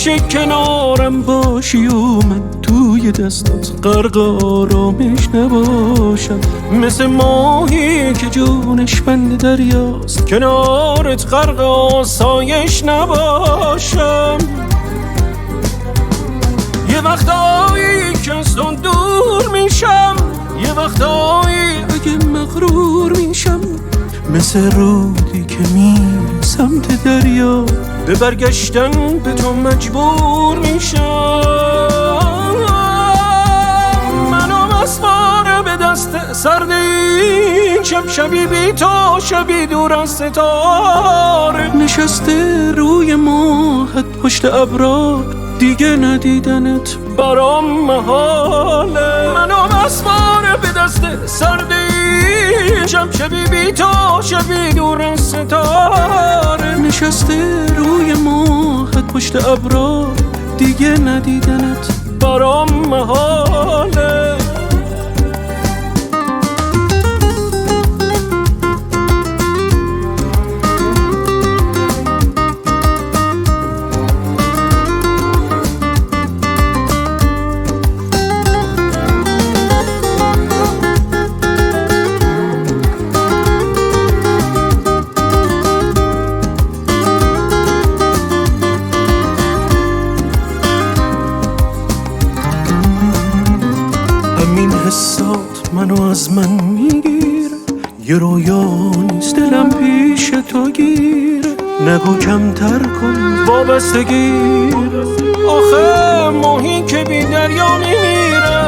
همیشه کنارم باشی و من توی دستات غرق آرامش نباشم، مثل ماهی که جونش بند دریاست کنارت غرق آسایش نباشم. یه وقتایی که از تو دور میشم، یه وقتایی اگه مغرور میشم، مثل رودی که میره سمت دریا به برگشتن به تو مجبور میشم. منو مسمار به دست سرد این شبی بی تو، شبی دور از ستاره نشسته روی ماهت پشت ابرار، دیگه ندیدنت برام محاله. منو مسمار به دست سرد این شبی بی تو، شبی دور از ستاره نشسته روی ماهت پشت ابرار، دیگه ندیدنت برام محاله. همین حسات منو از من میگیره، یه رویا نیست دلم پیش تو گیره، نگو کمتر کن وابستگی، آخه ماهی که بی دریا میمیره.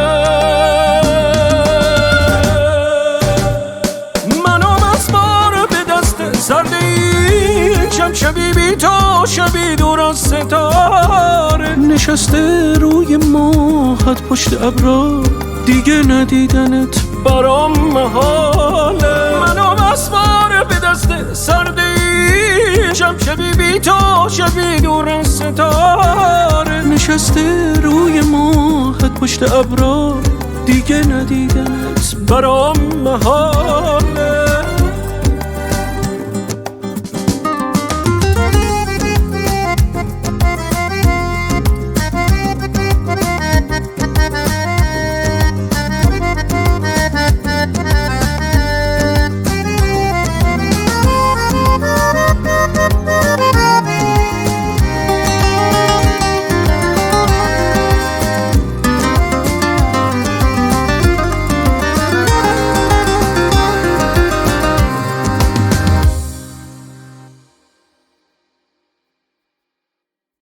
منو مسمار به دست سرد این شبی بی تو، شبی دور از ستاره نشسته روی ماهت پشت ابرار، دیگه ندیدنت برام محاله. منو مسمار به دست سرد این شبی بی تو، شبی دور از ستاره نشسته روی ماهت پشت ابرار، دیگه ندیدنت برام محاله.